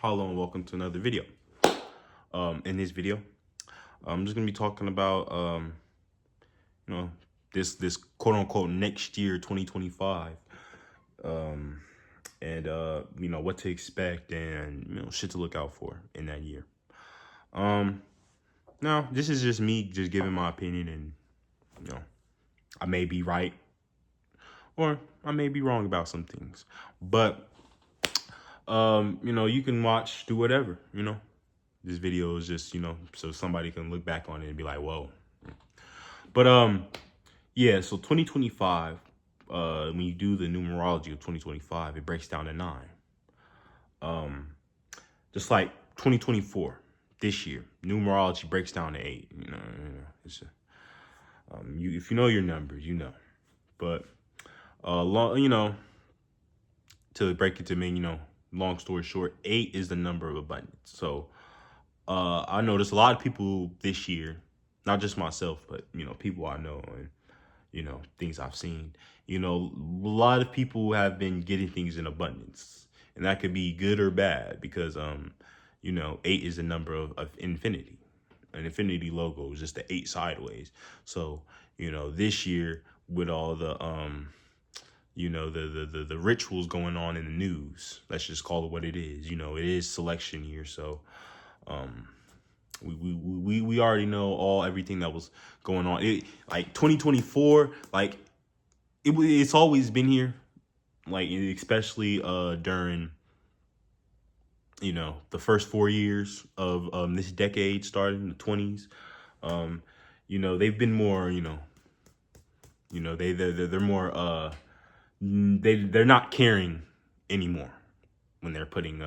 Hello and welcome to another video. In this video, I'm just gonna be talking about you know, this quote unquote next year, 2025, and what to expect and shit to look out for in that year. Now this is just me just giving my opinion, and I may be right or I may be wrong about some things, but you can watch, do whatever. This video is just, so somebody can look back on it and be like, whoa. But yeah, so 2025, when you do the numerology of 2025, it breaks down to 9. Just like 2024, this year, numerology breaks down to 8. It's if you know your numbers, But to break it to me, long story short, 8 is the number of abundance. So I noticed a lot of people this year, not just myself, but people I know and things I've seen. A lot of people have been getting things in abundance, and that could be good or bad because 8 is the number of infinity. An infinity logo is just the 8 sideways. So this year with all the the rituals going on in the news, let's just call it what it is. It is selection year, so we already know everything that was going on. Like 2024, like it's always been here, like especially during the first 4 years of this decade, starting in the 20s. They've been more they're more they're not caring anymore when they're putting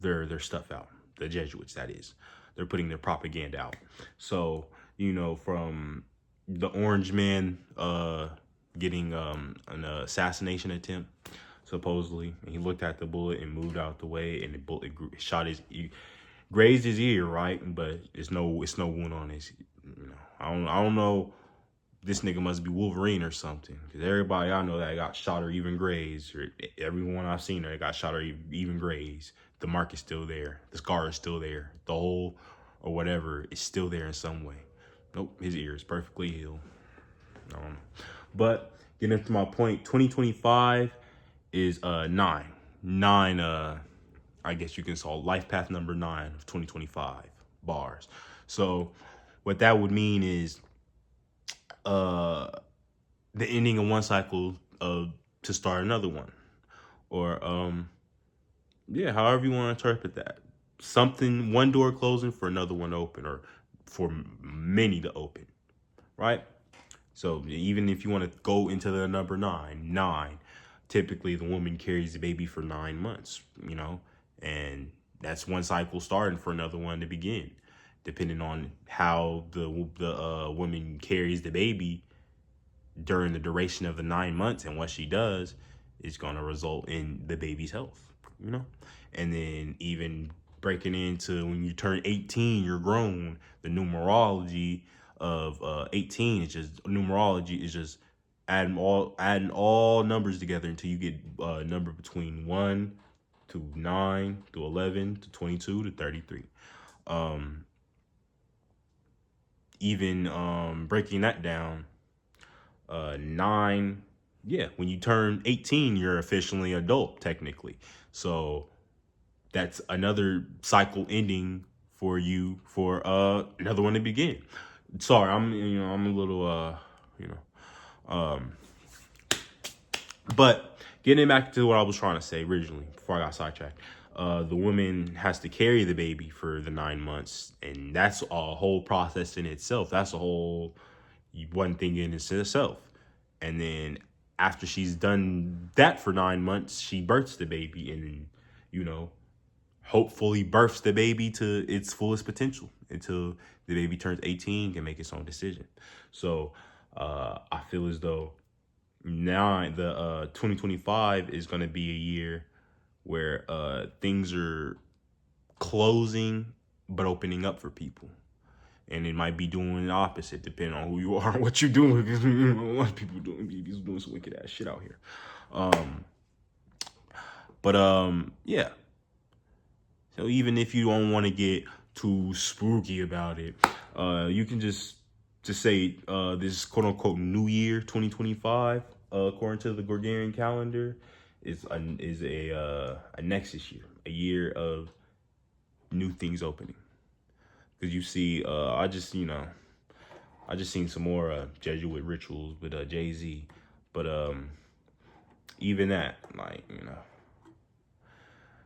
their stuff out. The Jesuits, that is, they're putting their propaganda out. So from the Orange Man getting an assassination attempt, supposedly, and he looked at the bullet and moved out the way, and the bullet grazed his ear, right? But it's no wound on his. I don't know. This nigga must be Wolverine or something, because everybody I know that got shot or even grazed, or everyone I've seen that got shot or even grazed, the mark is still there, the scar is still there, the hole or whatever is still there in some way. Nope, his ear is perfectly healed. But getting to my point, 2025 is 9. I guess you can call life path number 9 of 2025 bars. So what that would mean is the ending of one cycle to start another one, or however you want to interpret that. Something, one door closing for another one to open, or for many to open, right? So even if you want to go into the number 9, typically the woman carries the baby for 9 months, and that's one cycle starting for another one to begin, depending on how the woman carries the baby during the duration of the 9 months, and what she does is going to result in the baby's health, and then even breaking into when you turn 18, you're grown. The numerology of 18 is just adding all numbers together until you get a number between 1 to 9 to 11 to 22 to 33. Even breaking that down, 9, when you turn 18, you're officially adult, technically. So that's another cycle ending for you, for another one to begin. Sorry, I'm a little but getting back to what I was trying to say originally before I got sidetracked. The woman has to carry the baby for the 9 months, and that's a whole process in itself. That's a whole one thing in itself. And then after she's done that for 9 months, she births the baby, and hopefully births the baby to its fullest potential until the baby turns 18, can make its own decision. So I feel as though now the 2025 is going to be a year where things are closing but opening up for people. And it might be doing the opposite, depending on who you are and what you're doing. Because a lot of people doing some wicked ass shit out here. Yeah. So even if you don't want to get too spooky about it, you can just say this quote unquote New Year 2025, according to the Gregorian calendar, is a nexus year, a year of new things opening. Because you see, I just seen some more Jesuit rituals with Jay-Z, but even that, like,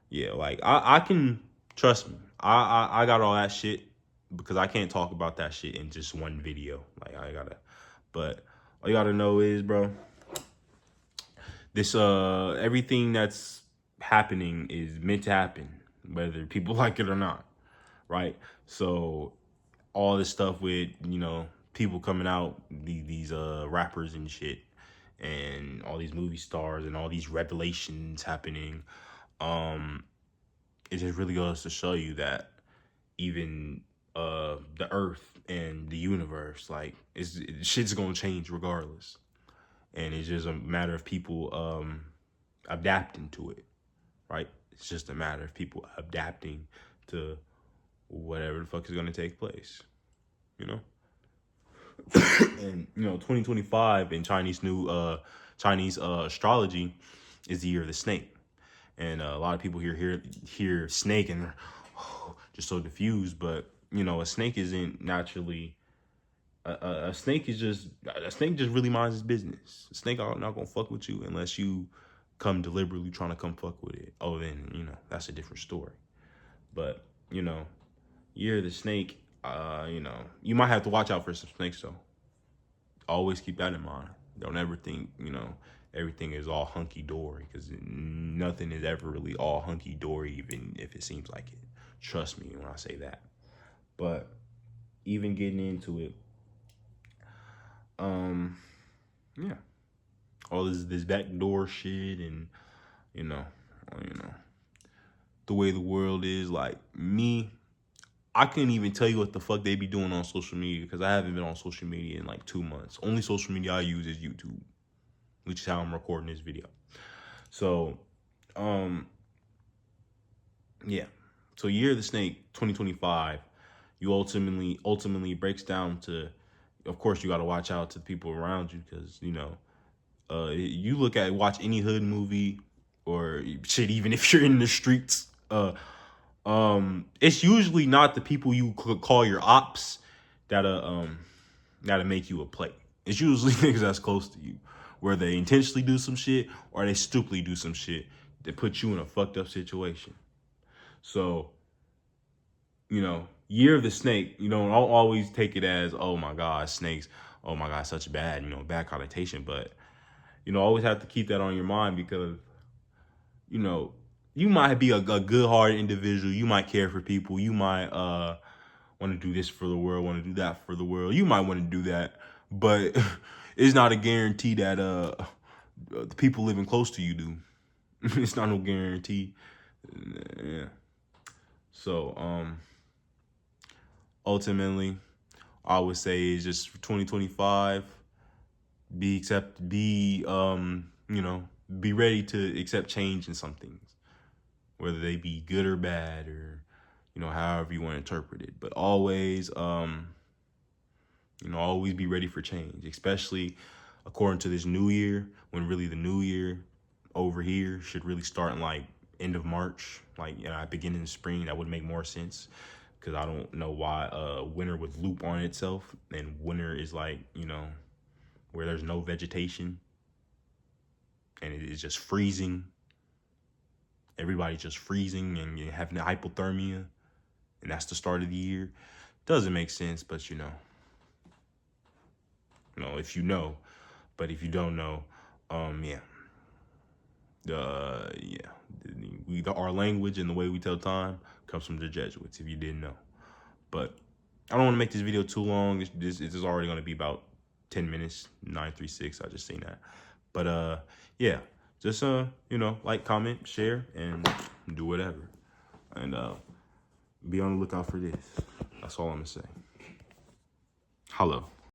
yeah, like I can trust me. I got all that shit because I can't talk about that shit in just one video. Like but all you gotta know is, bro, this everything that's happening is meant to happen, whether people like it or not, right? So all this stuff with, people coming out, these rappers and shit, and all these movie stars and all these revelations happening, it just really goes to show you that even the earth and the universe, like, shit's gonna change regardless. And it's just a matter of people adapting to it, right? It's just a matter of people adapting to whatever the fuck is gonna take place, And 2025 in Chinese astrology is the year of the snake. And a lot of people hear snake and they're just so diffused. But a snake isn't naturally. A snake just really minds its business. A snake are not gonna fuck with you unless you come deliberately trying to come fuck with it. Oh, then that's a different story. But year of the snake. You might have to watch out for some snakes though. Always keep that in mind. Don't ever think everything is all hunky-dory, because nothing is ever really all hunky-dory, even if it seems like it. Trust me when I say that. But even getting into it, yeah, all this backdoor shit, and the way the world is, like, me, I couldn't even tell you what the fuck they be doing on social media, because I haven't been on social media in like 2 months. Only social media I use is YouTube, which is how I'm recording this video. So, yeah. So Year of the Snake 2025, you ultimately breaks down to, of course, you got to watch out to the people around you, because, you watch any hood movie or shit, even if you're in the streets, it's usually not the people you could call your ops that'll make you a play. It's usually niggas that's close to you, where they intentionally do some shit or they stupidly do some shit that put you in a fucked up situation. So, Year of the Snake, I'll always take it as, oh my God, snakes, oh my God, such bad, bad connotation. But, always have to keep that on your mind, because, you might be a good-hearted individual. You might care for people. You might want to do this for the world, want to do that for the world. You might want to do that, but it's not a guarantee that the people living close to you do. It's not no guarantee. Yeah. So ultimately, I would say is just for 2025, be ready to accept change in some things, whether they be good or bad, or however you want to interpret it. But always always be ready for change, especially according to this new year, when really the new year over here should really start in like end of March, like beginning of spring. That would make more sense, because I don't know why winter would loop on itself, and winter is like, where there's no vegetation and it is just freezing. Everybody's just freezing and you're having hypothermia, and that's the start of the year. Doesn't make sense, but if you know. But if you don't know, our language and the way we tell time comes from the Jesuits, if you didn't know. But I don't want to make this video too long. This is already going to be about 10 minutes, 936. I just seen that. But yeah, just like, comment, share, and do whatever. And be on the lookout for this. That's all I'm gonna say. Hello.